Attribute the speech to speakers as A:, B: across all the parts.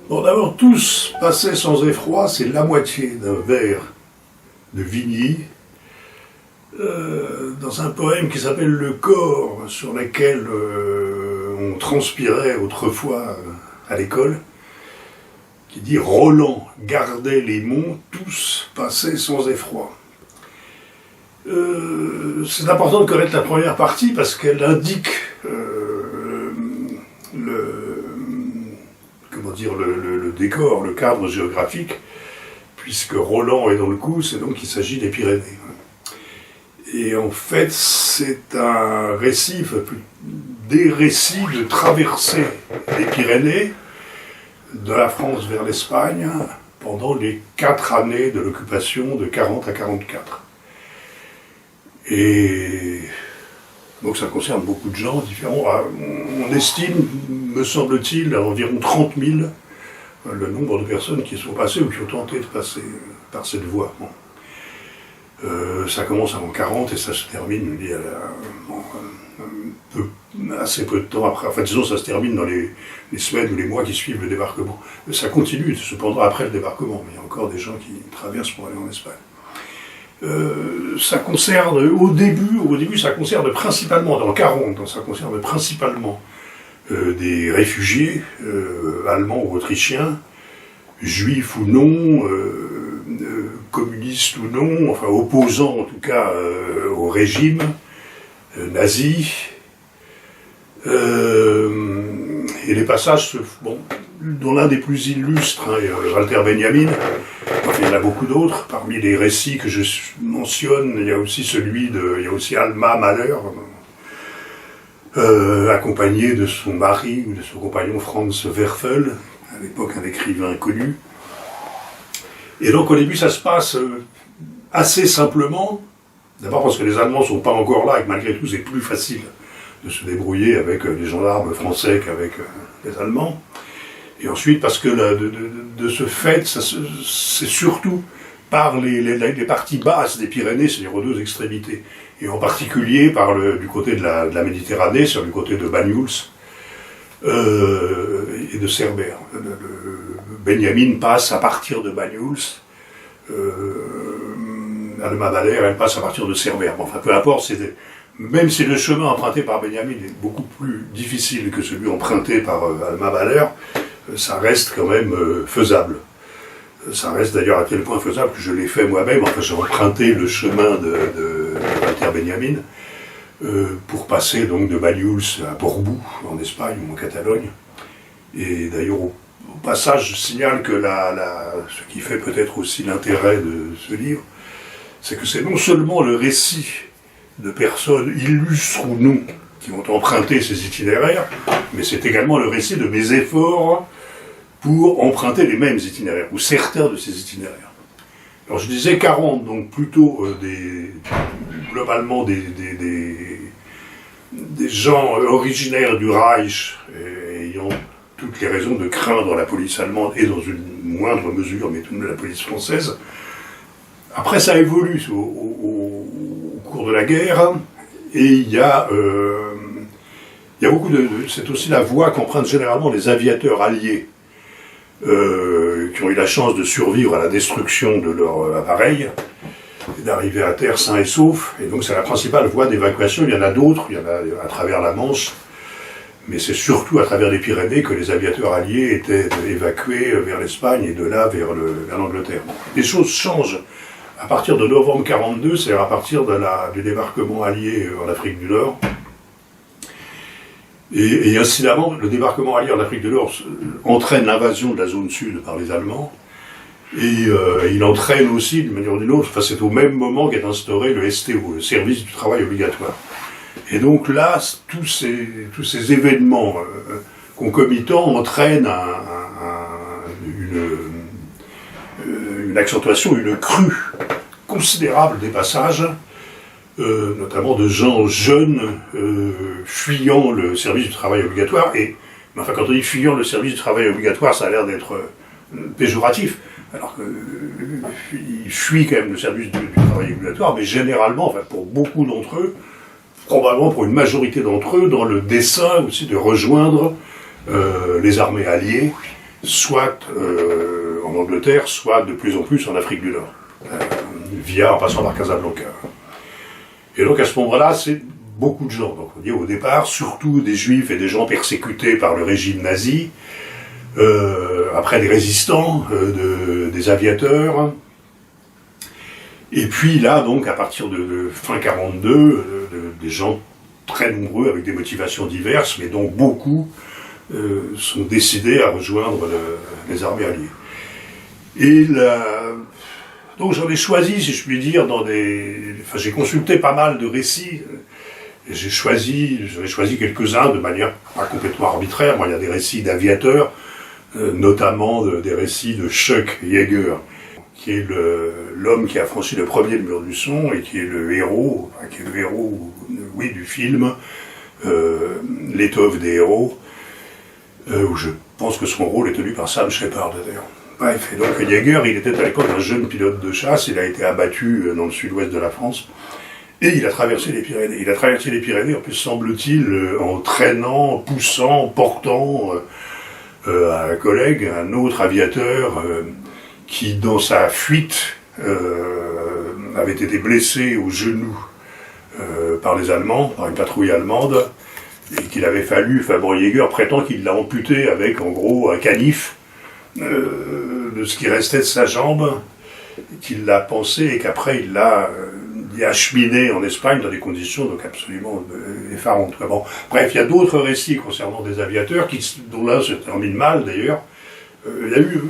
A: Bon, d'abord, tous passaient sans effroi, c'est la moitié d'un vers de Vigny, dans un poème qui s'appelle Le corps, sur lequel on transpirait autrefois à l'école, qui dit « Roland gardait les monts, tous passaient sans effroi ». C'est important de connaître la première partie parce qu'elle indique le décor, le cadre géographique, puisque Roland est dans le coup, c'est donc qu'il s'agit des Pyrénées. Et en fait, c'est un récit, des récits de traversée des Pyrénées, de la France vers l'Espagne, pendant les 4 années de l'occupation de 40 à 44. Et donc ça concerne beaucoup de gens différents. On estime, me semble-t-il, à environ 30 000 le nombre de personnes qui sont passées ou qui ont tenté de passer par cette voie. Bon. Ça commence avant 40 et ça se termine assez peu de temps après. Enfin, disons, ça se termine dans les semaines ou les mois qui suivent le débarquement. Ça continue cependant après le débarquement, mais il y a encore des gens qui traversent pour aller en Espagne. Ça concerne, au début, ça concerne principalement, dans 40, ça concerne principalement des réfugiés, allemands ou autrichiens, juifs ou non, communistes ou non, enfin opposants en tout cas au régime nazi. Et les passages, dont l'un des plus illustres, Walter Benjamin, enfin, il y en a beaucoup d'autres. Parmi les récits que je mentionne, il y a aussi Alma Mahler, accompagné de son mari ou de son compagnon Franz Werfel, à l'époque un écrivain connu. Et donc au début ça se passe assez simplement, d'abord parce que les Allemands ne sont pas encore là et que malgré tout c'est plus facile de se débrouiller avec les gendarmes français qu'avec les Allemands. Et ensuite parce que de ce fait, c'est surtout par les parties basses des Pyrénées, c'est-à-dire aux deux extrémités, et en particulier du côté de la Méditerranée, sur le côté de Banyuls et de Cerbère. Benjamin passe à partir de Banyuls, Alma Mahler, elle passe à partir de Cerbère. Bon, enfin, peu importe, même si le chemin emprunté par Benjamin est beaucoup plus difficile que celui emprunté par Alma Mahler, ça reste quand même faisable. Ça reste d'ailleurs à tel point faisable que je l'ai fait moi-même. Enfin, j'ai emprunté le chemin de Walter Benjamin pour passer donc de Banyuls à Portbou, en Espagne ou en Catalogne. Et d'ailleurs, au passage, je signale que ce qui fait peut-être aussi l'intérêt de ce livre, c'est que c'est non seulement le récit de personnes illustres ou non qui ont emprunté ces itinéraires, mais c'est également le récit de mes efforts pour emprunter les mêmes itinéraires, ou certains de ces itinéraires. Alors je disais 40, donc plutôt globalement des gens originaires du Reich, ayant toutes les raisons de craindre la police allemande, et dans une moindre mesure, mais tout de même la police française. Après ça évolue au cours de la guerre, et il y a beaucoup c'est aussi la voie qu'empruntent généralement les aviateurs alliés, qui ont eu la chance de survivre à la destruction de leur appareil, et d'arriver à terre sains et saufs, et donc c'est la principale voie d'évacuation. Il y en a d'autres, il y en a à travers la Manche, mais c'est surtout à travers les Pyrénées que les aviateurs alliés étaient évacués vers l'Espagne, et de là vers l'Angleterre. Les choses changent à partir de novembre 1942, c'est-à-dire à partir du débarquement allié en Afrique du Nord. Et incidemment, le débarquement allié en Afrique du Nord entraîne l'invasion de la zone sud par les Allemands, et il entraîne aussi, d'une manière ou d'une autre, enfin, c'est au même moment qu'est instauré le STO, le service du travail obligatoire. Et donc là, tous ces événements concomitants entraînent une accentuation, une crue considérable des passages, notamment de gens jeunes fuyant le service du travail obligatoire. Mais enfin, quand on dit fuyant le service du travail obligatoire, ça a l'air d'être péjoratif, alors qu'ils fuient quand même le service du travail obligatoire, mais généralement, enfin, pour beaucoup d'entre eux, probablement pour une majorité d'entre eux, dans le dessein aussi de rejoindre les armées alliées soit en Angleterre, soit de plus en plus en Afrique du Nord, en passant par Casablanca. Et donc à ce moment-là, c'est beaucoup de gens. Donc on dit au départ, surtout des juifs et des gens persécutés par le régime nazi, après des résistants, des aviateurs. Et puis là, donc, à partir de fin 42, des gens très nombreux avec des motivations diverses, mais dont beaucoup sont décidés à rejoindre les armées alliées. Et donc j'en ai choisi, si je puis dire, j'ai consulté pas mal de récits. J'en ai choisi quelques-uns de manière pas complètement arbitraire. Moi, il y a des récits d'aviateurs, notamment des récits de Chuck Yeager, qui est l'homme qui a franchi le premier le mur du son et qui est le héros, du film L'étoffe des héros, où je pense que son rôle est tenu par Sam Shepard d'ailleurs. Bref, et donc Yeager, il était à l'époque un jeune pilote de chasse, il a été abattu dans le sud-ouest de la France, et il a traversé les Pyrénées. Il a traversé les Pyrénées, en plus semble-t-il, en traînant, poussant, portant un collègue, un autre aviateur, qui, dans sa fuite, avait été blessé au genou par les Allemands, par une patrouille allemande, et qu'il avait fallu, Yeager prétend qu'il l'a amputé avec, en gros, un canif de ce qui restait de sa jambe, qu'il l'a pansé et qu'après il l'a acheminé en Espagne dans des conditions donc absolument effarantes. Bon, bref, il y a d'autres récits concernant des aviateurs, dont l'un se termine mal d'ailleurs. Il y a eu,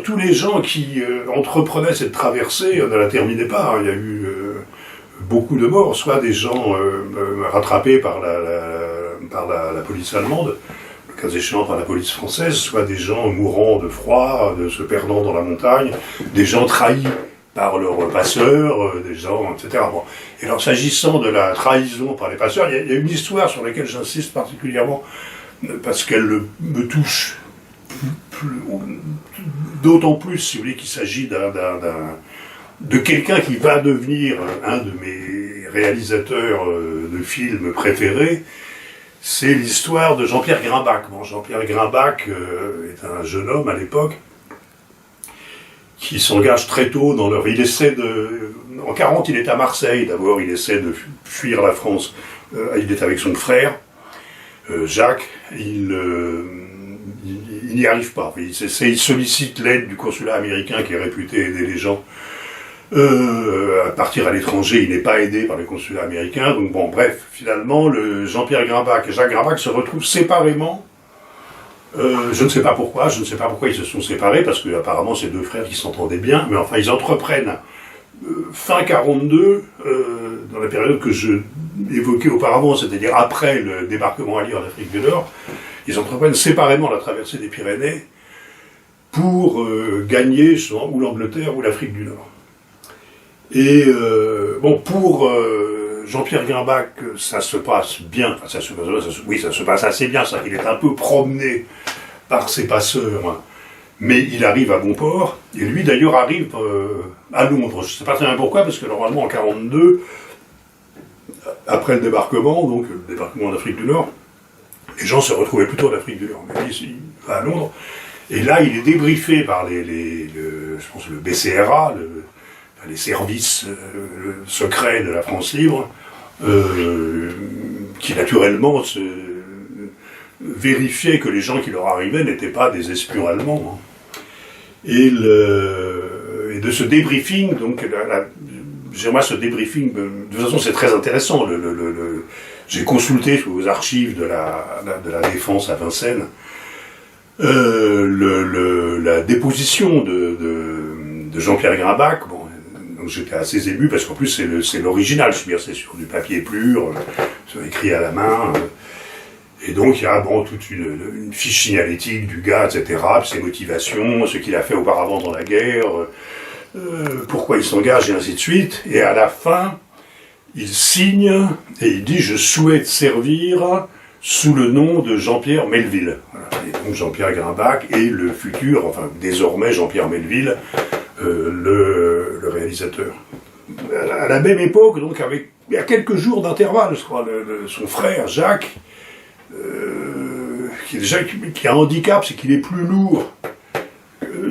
A: tous les gens qui entreprenaient cette traversée ne la terminaient pas. Il y a eu beaucoup de morts, soit des gens rattrapés par la police allemande, le cas échéant par la police française, soit des gens mourant de froid, se perdant dans la montagne, des gens trahis par leurs passeurs, des gens, etc. Bon. Et alors, s'agissant de la trahison par les passeurs, il y a une histoire sur laquelle j'insiste particulièrement, parce qu'elle me touche d'autant plus, si vous voulez, qu'il s'agit de quelqu'un qui va devenir un de mes réalisateurs de films préférés. C'est l'histoire de Jean-Pierre Grimbach. Bon, Jean-Pierre Grimbach est un jeune homme à l'époque qui s'engage très tôt dans leur... En 40, il est à Marseille. D'abord, il essaie de fuir la France. Il est avec son frère, Jacques. Il n'y arrive pas. Il sollicite l'aide du consulat américain qui est réputé aider les gens à partir à l'étranger. Il n'est pas aidé par le consulat américain. Donc bon, bref, finalement, Jean-Pierre Grimbach et Jacques Grimbach se retrouvent séparément. Je ne sais pas pourquoi ils se sont séparés, parce que apparemment c'est deux frères qui s'entendaient bien, mais enfin ils entreprennent fin 42, dans la période que je évoquais auparavant, c'est-à-dire après le débarquement allié en Afrique du Nord, ils entreprennent séparément la traversée des Pyrénées pour gagner ou l'Angleterre ou l'Afrique du Nord. Et pour Jean-Pierre Grimbach, ça se passe bien, ça se passe assez bien, ça. Il est un peu promené par ses passeurs, mais il arrive à bon port, et lui d'ailleurs arrive à Londres. Je ne sais pas très bien pourquoi, parce que normalement en 1942, après le débarquement, donc le débarquement en Afrique du Nord, les gens se retrouvaient plutôt en Afrique du Nord. Mais lui, il va à Londres, et là il est débriefé par je pense le BCRA, les services secrets de la France libre, qui naturellement vérifiaient que les gens qui leur arrivaient n'étaient pas des espions allemands. Et de ce débriefing, donc, moi ce débriefing, de toute façon c'est très intéressant, j'ai consulté aux archives de la défense à Vincennes, la déposition de Jean-Pierre Grimbach. Bon, donc j'étais assez ému, parce qu'en plus c'est l'original, je veux dire, c'est sur du papier pur, c'est écrit à la main, et donc il y a toute une fiche signalétique du gars, etc., ses motivations, ce qu'il a fait auparavant dans la guerre, pourquoi il s'engage, et ainsi de suite, et à la fin, il signe, et il dit « Je souhaite servir sous le nom de Jean-Pierre Melville ». Voilà. Et donc Jean-Pierre Grimbach et le futur, enfin désormais Jean-Pierre Melville, le réalisateur. À la même époque, donc il y a quelques jours d'intervalle, je crois, son frère Jacques, qui a un handicap, c'est qu'il est plus lourd.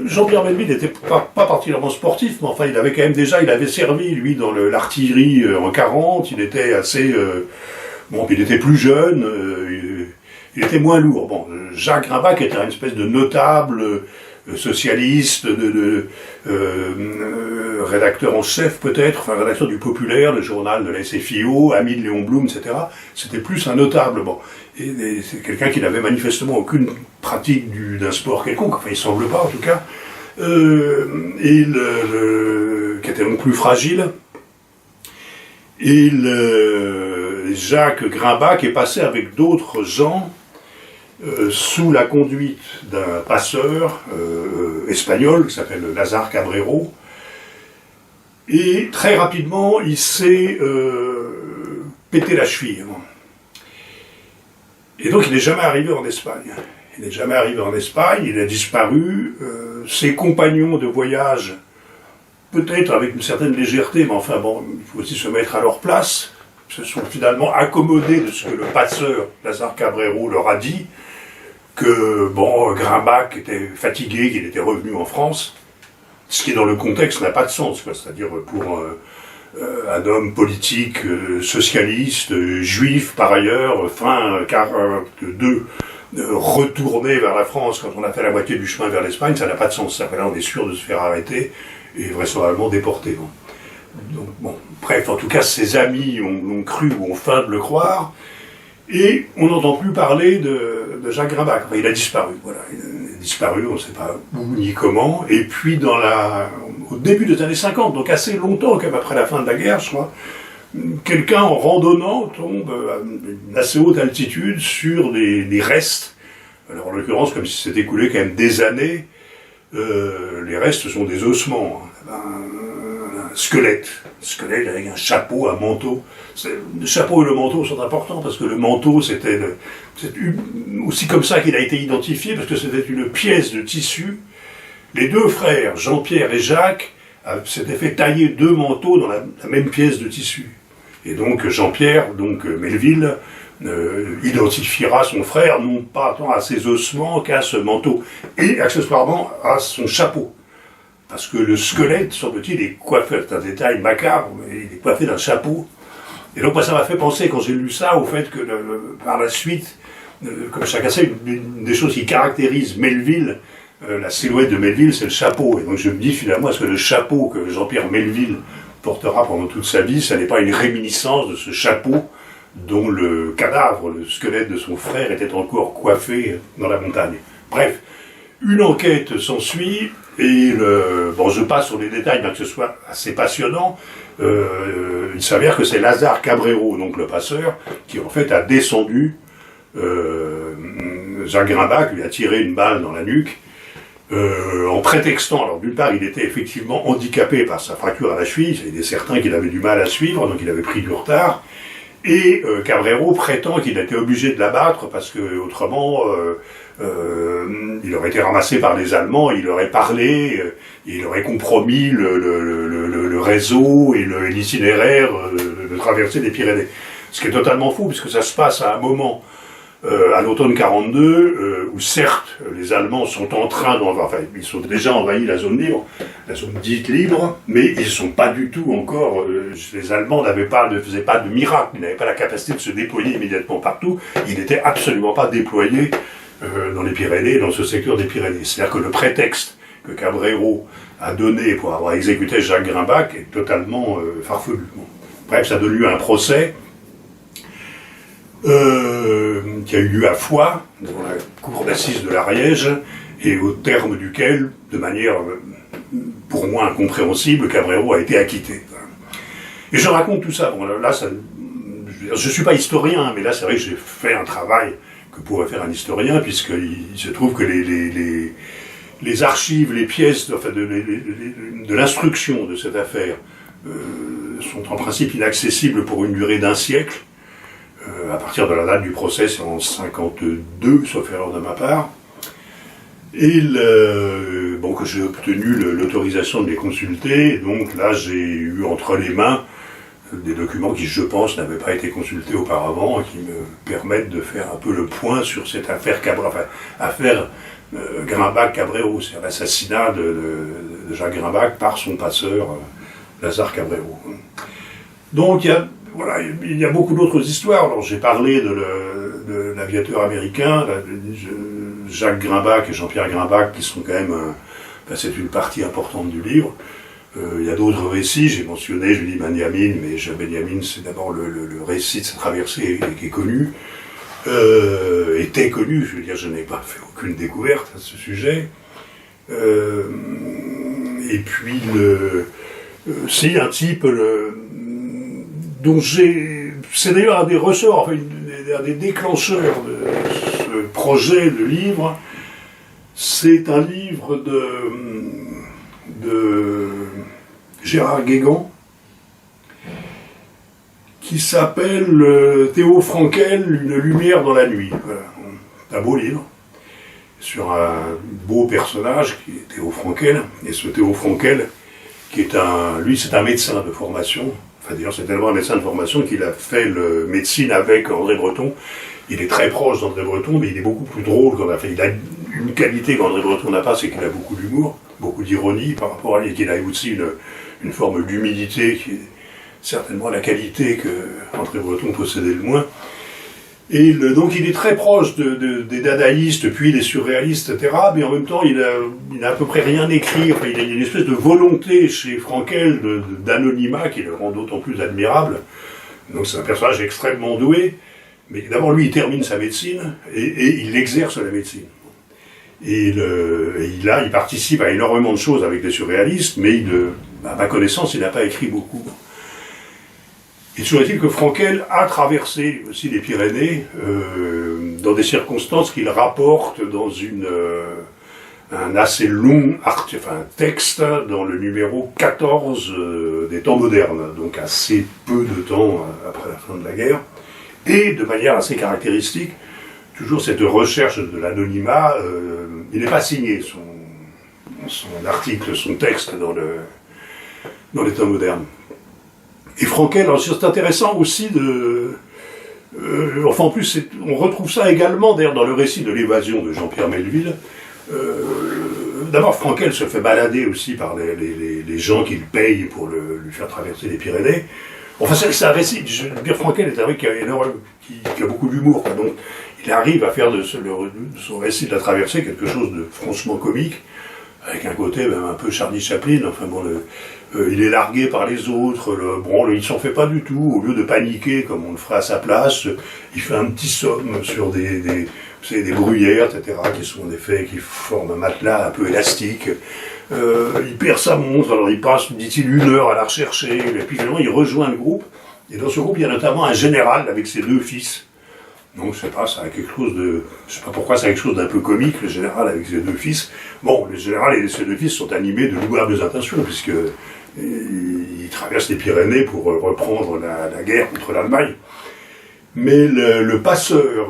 A: Jean-Pierre Melville n'était pas particulièrement sportif, mais enfin, il avait servi, lui, dans l'artillerie en 40, il était assez... il était plus jeune, il était moins lourd. Bon, Jacques Grimbach était une espèce de notable socialiste, rédacteur en chef peut-être, enfin rédacteur du Populaire, le journal de la SFIO, ami de Léon Blum, etc. C'était plus un notable. Bon. Et c'est quelqu'un qui n'avait manifestement aucune pratique d'un sport quelconque, enfin il semble pas en tout cas, qui était donc plus fragile. Et Jacques Grimbach est passé avec d'autres gens sous la conduite d'un passeur espagnol qui s'appelle Lazare Cabrero. Et très rapidement, il s'est pété la cheville. Et donc, il n'est jamais arrivé en Espagne. Il a disparu. Ses compagnons de voyage, peut-être avec une certaine légèreté, mais enfin bon, il faut aussi se mettre à leur place, se sont finalement accommodés de ce que le passeur Lazare Cabrero leur a dit, que bon, Grimbach était fatigué, qu'il était revenu en France, ce qui dans le contexte n'a pas de sens, c'est-à-dire pour un homme politique, socialiste, juif par ailleurs, fin 42, retourner vers la France quand on a fait la moitié du chemin vers l'Espagne, ça n'a pas de sens. Ça, là, on est sûr de se faire arrêter et vraisemblablement déporté. Bon. Donc, bon, bref, en tout cas, ses amis ont cru ou ont feint de le croire, et on n'entend plus parler de Jacques Grimbach. Enfin, il a disparu, voilà. Il a disparu, on ne sait pas où ni comment, et puis au début des années 50, donc assez longtemps, quand même après la fin de la guerre, je crois, quelqu'un en randonnant tombe à une assez haute altitude sur des restes. Alors en l'occurrence, comme si s'était écoulé quand même des années, les restes sont des ossements, un squelette avec un chapeau, un manteau. Le chapeau et le manteau sont importants parce que le manteau c'est aussi comme ça qu'il a été identifié, parce que c'était une pièce de tissu. Les deux frères, Jean-Pierre et Jacques, s'étaient fait tailler deux manteaux dans la même pièce de tissu. Et donc Jean-Pierre, Melville, identifiera son frère non pas tant à ses ossements qu'à ce manteau, et accessoirement à son chapeau. Parce que le squelette, semble-t-il, est coiffé, c'est un détail macabre, mais il est coiffé d'un chapeau. Et donc moi, ça m'a fait penser, quand j'ai lu ça, au fait que par la suite, comme chacun sait, une des choses qui caractérise Melville, la silhouette de Melville, c'est le chapeau. Et donc je me dis finalement, est-ce que le chapeau que Jean-Pierre Melville portera pendant toute sa vie, ça n'est pas une réminiscence de ce chapeau dont le cadavre, le squelette de son frère était encore coiffé dans la montagne. Bref, une enquête s'ensuit, et je passe sur les détails, bien que ce soit assez passionnant. Il s'avère que c'est Lazare Cabrero, donc le passeur, qui en fait a descendu Jacques Grimbach, lui a tiré une balle dans la nuque, en prétextant, alors d'une part il était effectivement handicapé par sa fracture à la cheville, il est certain qu'il avait du mal à suivre, donc il avait pris du retard, et Cabrero prétend qu'il a été obligé de l'abattre parce que autrement il aurait été ramassé par les Allemands, il aurait parlé, il aurait compromis le réseau et l'itinéraire de traversée des Pyrénées. Ce qui est totalement fou, puisque ça se passe à un moment, à l'automne 42, où certes, les Allemands sont en train ils ont déjà envahi la zone libre, la zone dite libre, mais ils ne sont pas du tout encore, les Allemands ne faisaient pas de miracle, ils n'avaient pas la capacité de se déployer immédiatement partout, ils n'étaient absolument pas déployés dans les Pyrénées, dans ce secteur des Pyrénées. C'est-à-dire que le prétexte que Cabrero a donné pour avoir exécuté Jacques Grimbach est totalement farfelu. Bon. Bref, ça donne lieu à un procès qui a eu lieu à Foix, devant la cour d'assises de l'Ariège, et au terme duquel, de manière pour moi incompréhensible, Cabrero a été acquitté. Et je raconte tout ça. Bon, là je ne suis pas historien, mais là c'est vrai que j'ai fait un travail que pourrait faire un historien, puisqu'il se trouve que les archives, les pièces de l'instruction de cette affaire sont en principe inaccessibles pour une durée d'1 siècle. À partir de la date du procès, c'est en 52, sauf erreur de ma part. Et que j'ai obtenu l'autorisation de les consulter, et donc là j'ai eu entre les mains des documents qui, je pense, n'avaient pas été consultés auparavant et qui me permettent de faire un peu le point sur cette affaire Grimbach-Cabrero, c'est l'assassinat de Jacques Grimbach par son passeur Lazare Cabrero. Donc il y a beaucoup d'autres histoires. Alors, j'ai parlé de l'aviateur américain, Jacques Grimbach et Jean-Pierre Grimbach, qui sont quand même, c'est une partie importante du livre. Il y a d'autres récits, j'ai mentionné Julie Benyamin, mais Benyamin, c'est d'abord le récit de sa traversée qui est connu. Était connu, je veux dire, je n'ai pas fait aucune découverte à ce sujet. Et puis, c'est un type dont c'est d'ailleurs un des ressorts, enfin, un des déclencheurs de ce projet de livre. C'est un livre de Gérard Guégan, qui s'appelle Théo Frankel, Une lumière dans la nuit. Voilà. C'est un beau livre, sur un beau personnage qui est Théo Frankel. Et ce Théo Frankel, qui est c'est un médecin de formation. Enfin, d'ailleurs, c'est tellement un médecin de formation qu'il a fait le médecine avec André Breton. Il est très proche d'André Breton, mais il est beaucoup plus drôle qu'André. Enfin, il a une qualité qu'André Breton n'a pas, c'est qu'il a beaucoup d'humour, beaucoup d'ironie par rapport à lui, et qu'il a aussi une forme d'humilité qui est certainement la qualité que André Breton possédait le moins. Et donc il est très proche des dadaïstes, puis des surréalistes, etc. Mais en même temps, il a à peu près rien écrit. Enfin, il y a une espèce de volonté chez Frankel d'anonymat qui le rend d'autant plus admirable. Donc c'est un personnage extrêmement doué. Mais d'abord, lui, il termine sa médecine et il exerce la médecine. Et il participe à énormément de choses avec les surréalistes, mais à ma connaissance, il n'a pas écrit beaucoup. Il toujours est-il que Frankel a traversé aussi les Pyrénées dans des circonstances qu'il rapporte dans un assez long texte dans le numéro 14 des Temps modernes, donc assez peu de temps après la fin de la guerre, et de manière assez caractéristique, toujours cette recherche de l'anonymat. Il n'est pas signé son article, son texte dans les Temps modernes. Et Frankel, alors c'est intéressant aussi enfin en plus, on retrouve ça également d'ailleurs dans le récit de l'évasion de Jean-Pierre Melville. D'abord, Frankel se fait balader aussi par les gens qu'il paye pour lui faire traverser les Pyrénées. Enfin, c'est un récit. Je veux dire, Frankel est un mec qui a beaucoup d'humour. Donc, il arrive à faire de son récit de la traversée quelque chose de franchement comique, avec un côté même un peu Charlie Chaplin. Enfin bon, il est largué par les autres, il s'en fait pas du tout. Au lieu de paniquer comme on le ferait à sa place, il fait un petit somme sur des bruyères, etc., qui sont des faits qui forment un matelas un peu élastique. Il perd sa montre, alors il passe, dit-il, 1 heure à la rechercher, et puis finalement il rejoint le groupe. Et dans ce groupe, il y a notamment un général avec ses 2 fils. Donc je sais pas, ça a quelque chose je sais pas pourquoi ça a quelque chose d'un peu comique, le général avec ses 2 fils. Bon, le général et ses 2 fils sont animés de louables intentions, puisque ils traversent les Pyrénées pour reprendre la guerre contre l'Allemagne. Mais le passeur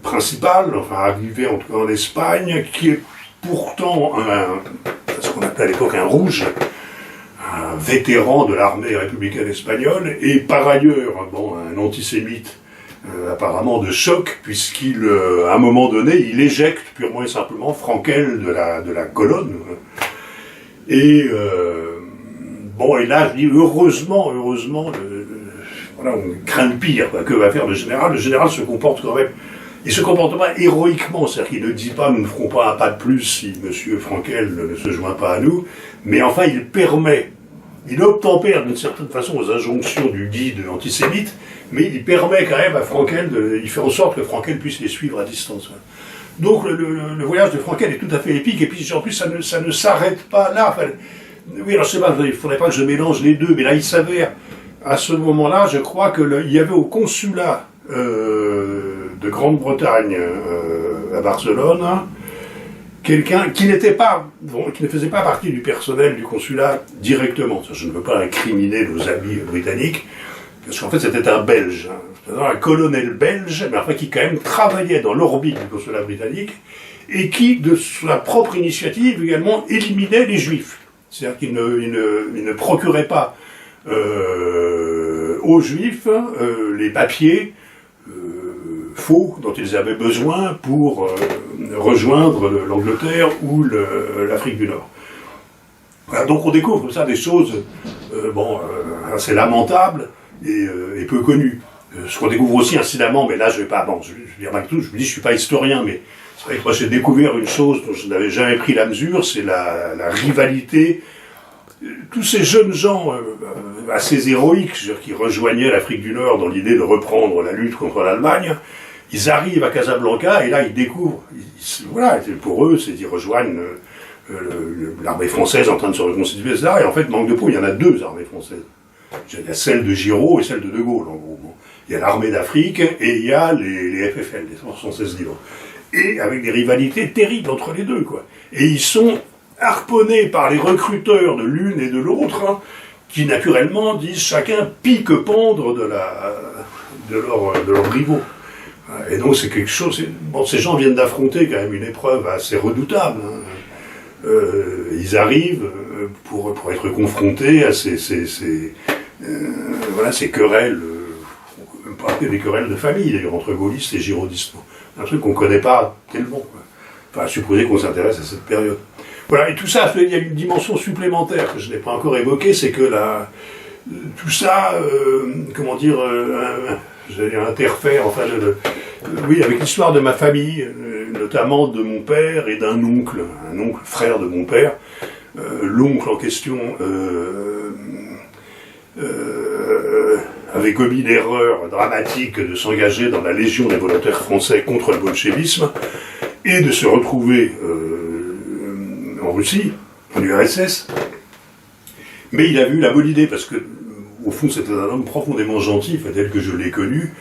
A: principal, enfin arrivé en tout cas en Espagne, qui est pourtant ce qu'on appelait à l'époque un rouge, un vétéran de l'armée républicaine espagnole, et par ailleurs un antisémite apparemment de choc, puisqu'à un moment donné, il éjecte purement et simplement Frankel de la colonne. Et et là, je dis heureusement, on craint le pire. Que va faire le général? Le général se comporte quand même. Il se comporte pas héroïquement, c'est-à-dire qu'il ne dit pas nous ne ferons pas un pas de plus si M. Frankel ne se joint pas à nous, mais enfin il obtempère d'une certaine façon aux injonctions du guide antisémite, mais il permet quand même à Frankel, il fait en sorte que Frankel puisse les suivre à distance. Donc le voyage de Frankel est tout à fait épique, et puis en plus ça ne s'arrête pas là. Enfin, oui, alors je sais pas, il ne faudrait pas que je mélange les deux, mais là il s'avère, à ce moment-là, je crois qu'il y avait au consulat de Grande-Bretagne à Barcelone, quelqu'un qui ne faisait pas partie du personnel du consulat directement. Je ne veux pas incriminer nos amis britanniques, parce qu'en fait c'était un Belge, un colonel belge, mais enfin qui quand même travaillait dans l'orbite du consulat britannique, et qui, de sa propre initiative également, éliminait les Juifs. C'est-à-dire qu'il ne procurait pas aux Juifs les papiers faux dont ils avaient besoin pour rejoindre l'Angleterre ou l'Afrique du Nord. Voilà, donc on découvre comme ça des choses assez lamentables et peu connues. Ce qu'on découvre aussi incidemment, mais là je vais pas, je dis malgré tout, je suis pas historien, mais c'est vrai que moi j'ai découvert une chose dont je n'avais jamais pris la mesure, c'est la rivalité. Tous ces jeunes gens assez héroïques, qui rejoignaient l'Afrique du Nord dans l'idée de reprendre la lutte contre l'Allemagne, ils arrivent à Casablanca et là ils découvrent, pour eux, ils rejoignent l'armée française en train de se reconstituer, etc. Et en fait, manque de peau, il y en a deux armées françaises. Il y a celle de Giraud et celle de De Gaulle, en gros. Il y a l'armée d'Afrique et il y a les FFL, les Forces françaises libres. Et avec des rivalités terribles entre les deux, quoi. Et ils sont harponnés par les recruteurs de l'une et de l'autre, qui naturellement disent chacun pique-pendre de leurs rivaux. Et donc c'est quelque chose. Ces gens viennent d'affronter quand même une épreuve assez redoutable. Ils arrivent pour être confrontés à ces querelles, on peut appeler des querelles de famille d'ailleurs, entre gaullistes et girodistes. Un truc qu'on ne connaît pas tellement. Enfin, à supposer qu'on s'intéresse à cette période. Voilà, et tout ça, il y a une dimension supplémentaire que je n'ai pas encore évoquée, c'est que tout ça, interfère, avec l'histoire de ma famille, notamment de mon père et d'un oncle, un oncle frère de mon père. L'oncle en question avait commis l'erreur dramatique de s'engager dans la Légion des volontaires français contre le bolchevisme et de se retrouver en Russie, en URSS. Mais il a eu la bonne idée, parce que au fond c'était un homme profondément gentil, tel que je l'ai connu.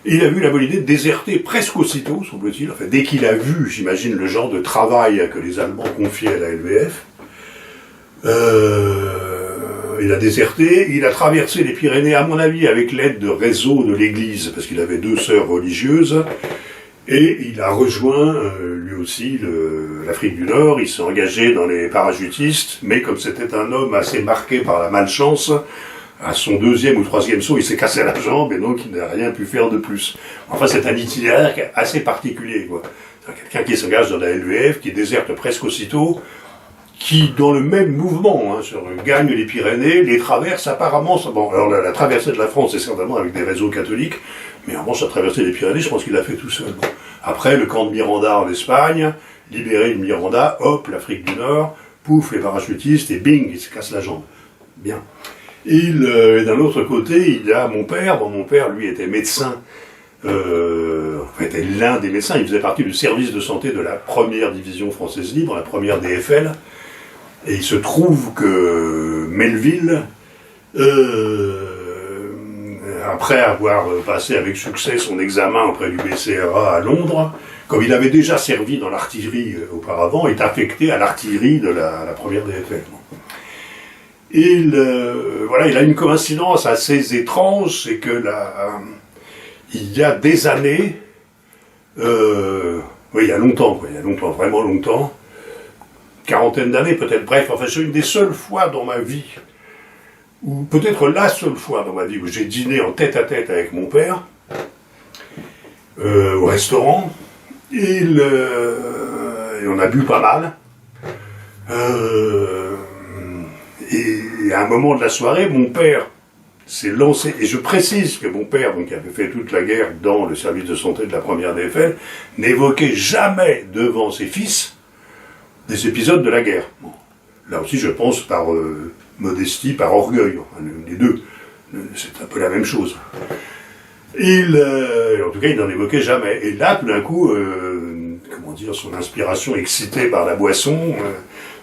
A: Et il a eu la bonne idée de déserter presque aussitôt, semble-t-il, dès qu'il a vu, j'imagine, le genre de travail que les Allemands confiaient à la LBF. Il a déserté, il a traversé les Pyrénées, à mon avis, avec l'aide de réseaux de l'Église, parce qu'il avait 2 sœurs religieuses, et il a rejoint, lui aussi, l'Afrique du Nord. Il s'est engagé dans les parachutistes, mais comme c'était un homme assez marqué par la malchance, à son 2e ou 3e saut, il s'est cassé la jambe, et donc il n'a rien pu faire de plus. Enfin, c'est un itinéraire assez particulier, quoi. C'est quelqu'un qui s'engage dans la LVF, qui déserte presque aussitôt, qui, dans le même mouvement, gagne les Pyrénées, les traverse apparemment. Alors la traversée de la France, c'est certainement avec des réseaux catholiques, mais en revanche, la traversée des Pyrénées, je pense qu'il l'a fait tout seul. Après, le camp de Miranda en Espagne, libéré de Miranda, hop, l'Afrique du Nord, pouf, les parachutistes, et bing, il se casse la jambe. Bien. D'un autre côté, il y a mon père. Mon père, lui, était médecin, était l'un des médecins. Il faisait partie du service de santé de la première division française libre, la première DFL. Et il se trouve que Melville, après avoir passé avec succès son examen auprès du BCRA à Londres, comme il avait déjà servi dans l'artillerie auparavant, est affecté à l'artillerie de la première DFL. Il a une coïncidence assez étrange, c'est que il y a des années, il y a longtemps, vraiment longtemps, quarantaine d'années peut-être, bref, c'est une des seules fois dans ma vie, ou peut-être la seule fois dans ma vie où j'ai dîné en tête-à-tête avec mon père, au restaurant, et on a bu pas mal, et à un moment de la soirée, mon père s'est lancé, et je précise que mon père, qui avait fait toute la guerre dans le service de santé de la première DFL, n'évoquait jamais devant ses fils des épisodes de la guerre. Là aussi, je pense par modestie, par orgueil, les deux. C'est un peu la même chose. En tout cas, il n'en évoquait jamais. Et là, tout d'un coup, son inspiration excitée par la boisson,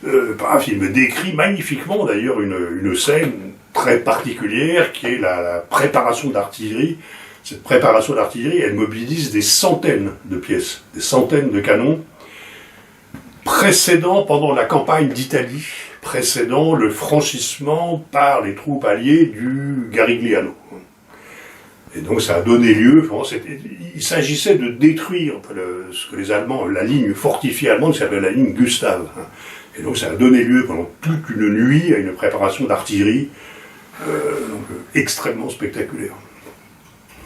A: il me décrit magnifiquement d'ailleurs une scène très particulière qui est la préparation d'artillerie. Cette préparation d'artillerie, elle mobilise des centaines de pièces, des centaines de canons, pendant la campagne d'Italie, précédant le franchissement par les troupes alliées du Garigliano. Et donc ça a donné lieu, il s'agissait de détruire ce que les Allemands, la ligne fortifiée allemande qui s'appelle la ligne Gustave. Et donc ça a donné lieu pendant toute une nuit à une préparation d'artillerie Extrêmement spectaculaire.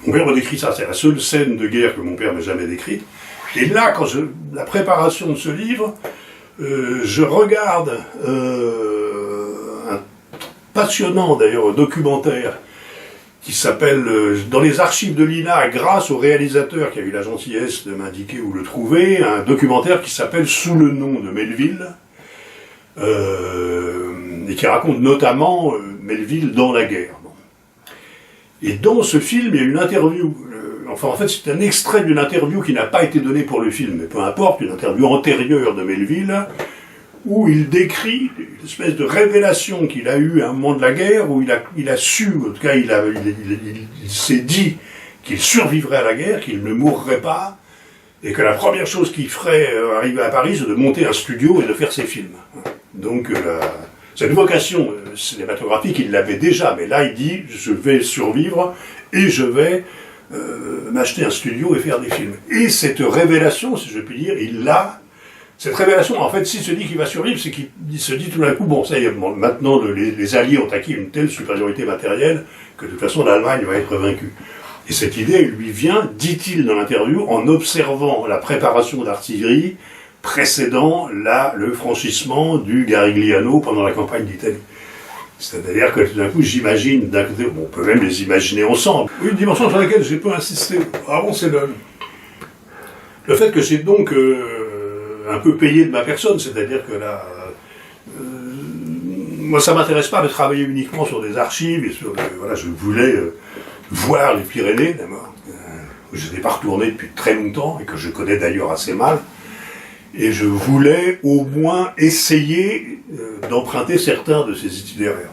A: Mon père m'a décrit ça, c'est la seule scène de guerre que mon père m'a jamais décrite. Et là, la préparation de ce livre, je regarde un passionnant d'ailleurs documentaire qui s'appelle dans les archives de l'INA, grâce au réalisateur qui a eu la gentillesse de m'indiquer où le trouver, un documentaire qui s'appelle Sous le nom de Melville, et qui raconte notamment Melville dans la guerre. Bon. Et dans ce film, il y a une interview, en fait c'est un extrait d'une interview qui n'a pas été donnée pour le film, mais peu importe, une interview antérieure de Melville, où il décrit une espèce de révélation qu'il a eue à un moment de la guerre, où il a su, en tout cas il s'est dit qu'il survivrait à la guerre, qu'il ne mourrait pas, et que la première chose qu'il ferait arriver à Paris, c'est de monter un studio et de faire ses films. Donc cette vocation cinématographique, il l'avait déjà, mais là il dit, je vais survivre, et je vais m'acheter un studio et faire des films. Et cette révélation, si je puis dire, cette révélation, en fait, s'il se dit qu'il va survivre, c'est qu'il se dit tout d'un coup, bon, ça y est, maintenant les Alliés ont acquis une telle supériorité matérielle que de toute façon l'Allemagne va être vaincue. Et cette idée lui vient, dit-il dans l'interview, en observant la préparation d'artillerie précédant le franchissement du Garigliano pendant la campagne d'Italie. C'est-à-dire que tout d'un coup, j'imagine, d'un côté, bon, on peut même les imaginer ensemble. Une dimension sur laquelle j'ai peu insisté, c'est le fait que j'ai donc un peu payé de ma personne, c'est-à-dire que là, moi ça m'intéresse pas de travailler uniquement sur des archives, et voilà, je voulais voir les Pyrénées, d'abord, où je n'étais pas retourné depuis très longtemps, et que je connais d'ailleurs assez mal, et je voulais au moins essayer d'emprunter certains de ces itinéraires.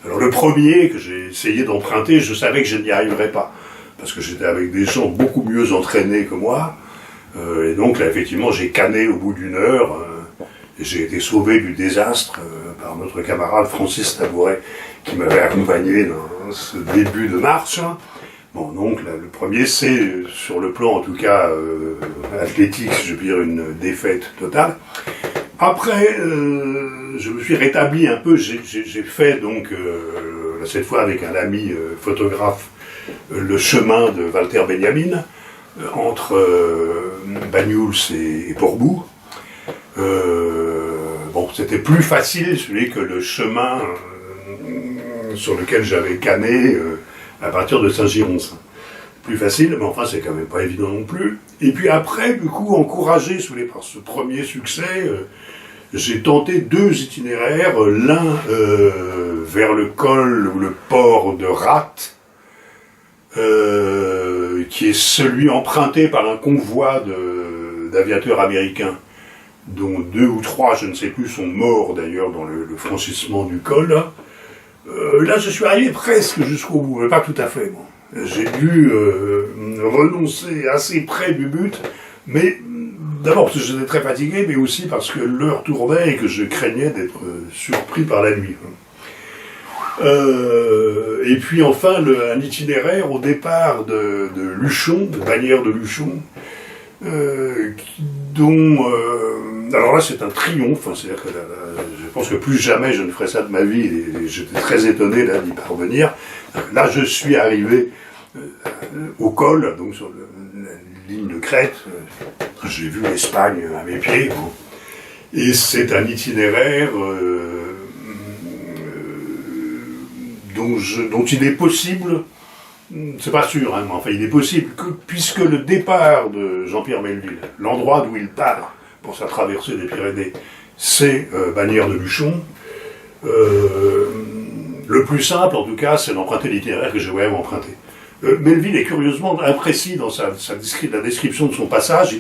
A: Alors le premier que j'ai essayé d'emprunter, je savais que je n'y arriverais pas, parce que j'étais avec des gens beaucoup mieux entraînés que moi, et donc là effectivement j'ai canné au bout d'une heure, et j'ai été sauvé du désastre par notre camarade Francis Tabouret, qui m'avait accompagné dans ce début de marche. Bon, donc là, le premier, c'est, sur le plan en tout cas athlétique, je veux dire, une défaite totale. Après, je me suis rétabli un peu, j'ai fait donc, cette fois avec un ami photographe, le chemin de Walter Benjamin, entre Banyuls et Portbou. Bon, c'était plus facile, celui que le chemin sur lequel j'avais canné à partir de Saint-Gironsin. Plus facile, mais enfin c'est quand même pas évident non plus. Et puis après, du coup, encouragé par ce premier succès, j'ai tenté 2 itinéraires, l'un vers le col ou le port de Rath, qui est celui emprunté par un convoi d'aviateurs américains, dont 2 ou 3, je ne sais plus, sont morts d'ailleurs dans le franchissement du col. Là, je suis arrivé presque jusqu'au bout, mais pas tout à fait. Bon. J'ai dû renoncer assez près du but, mais d'abord parce que j'étais très fatigué, mais aussi parce que l'heure tournait et que je craignais d'être surpris par la nuit. Et puis enfin, un itinéraire au départ de Luchon, de Bagnères de Luchon, dont... alors là, c'est un triomphe, c'est-à-dire que je pense que plus jamais je ne ferai ça de ma vie, et j'étais très étonné là d'y parvenir. Là, je suis arrivé au col, donc sur la ligne de crête, j'ai vu l'Espagne à mes pieds, bon. Et c'est un itinéraire dont il est possible, c'est pas sûr, hein, mais enfin il est possible, que, puisque le départ de Jean-Pierre Melville, l'endroit d'où il part pour sa traversée des Pyrénées, c'est Bagnères de Luchon, le plus simple en tout cas, c'est d'emprunter l'itinéraire que je vais emprunter. Melville est curieusement imprécis dans la description de son passage,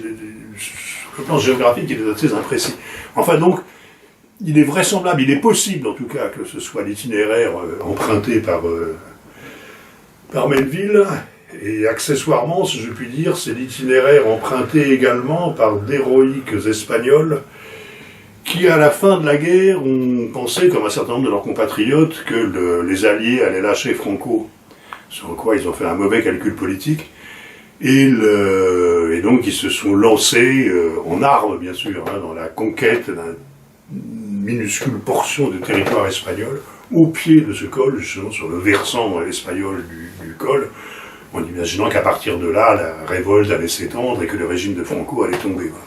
A: sur le plan géographique il est assez imprécis. Enfin donc, il est vraisemblable, il est possible en tout cas que ce soit l'itinéraire emprunté par Melville, et accessoirement, si je puis dire, c'est l'itinéraire emprunté également par d'héroïques Espagnols qui, à la fin de la guerre, ont pensé, comme un certain nombre de leurs compatriotes, que les Alliés allaient lâcher Franco, sur quoi ils ont fait un mauvais calcul politique, et donc ils se sont lancés en armes, bien sûr, hein, dans la conquête d'une minuscule portion de territoire espagnol, au pied de ce col, justement sur le versant espagnol du col, en imaginant qu'à partir de là, la révolte allait s'étendre et que le régime de Franco allait tomber. Voilà.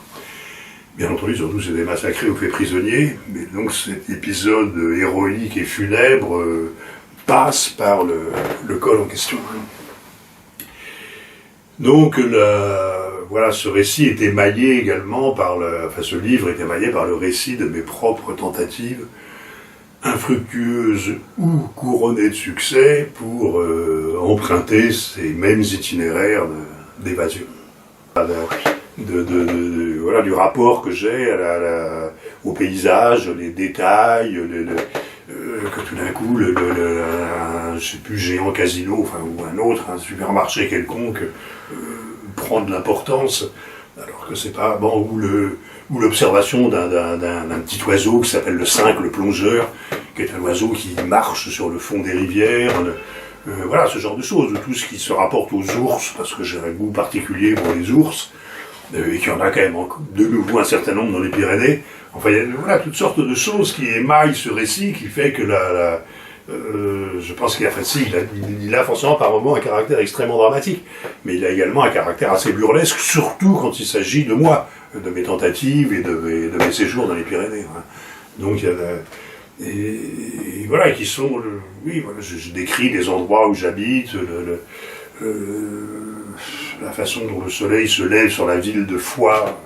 A: Bien entendu, surtout, c'est des massacrés ou faits prisonniers, mais donc cet épisode héroïque et funèbre passe par le col en question. Donc, voilà, ce récit est émaillé également par ce livre est émaillé par le récit de mes propres tentatives, infructueuses ou couronnées de succès, pour emprunter ces mêmes itinéraires d'évasion. Voilà, du rapport que j'ai au paysage, les détails, que tout d'un coup, un, je sais plus, géant casino, enfin, ou un autre, un supermarché quelconque, prend de l'importance, alors que c'est pas, bon, ou l'observation d'un petit oiseau qui s'appelle le cinq, le plongeur, qui est un oiseau qui marche sur le fond des rivières, voilà, ce genre de choses, tout ce qui se rapporte aux ours, parce que j'ai un goût particulier pour les ours, et qu'il y en a quand même de nouveau un certain nombre dans les Pyrénées. Enfin, il y a voilà, toutes sortes de choses qui émaillent ce récit, qui fait que je pense qu'il a forcément par moments un caractère extrêmement dramatique, mais il a également un caractère assez burlesque, surtout quand il s'agit de moi, de mes tentatives et de mes séjours dans les Pyrénées. Hein. Donc il y a et voilà, qui sont, oui, voilà, je décris des endroits où j'habite, la façon dont le soleil se lève sur la ville de Foix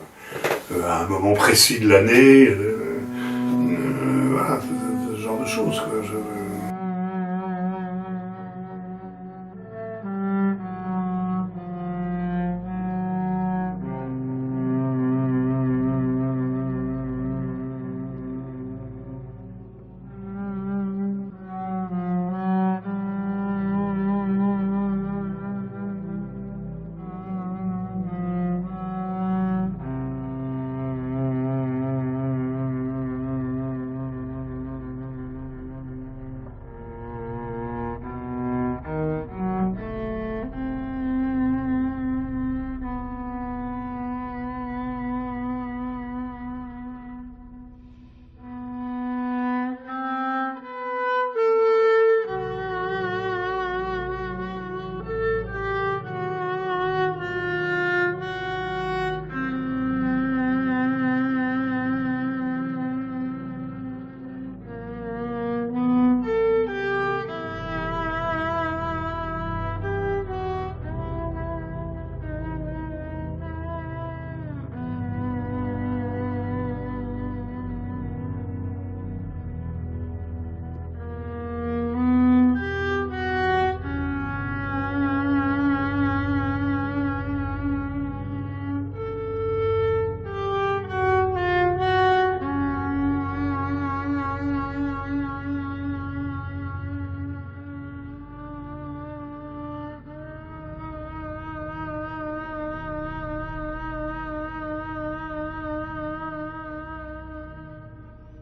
A: à un moment précis de l'année,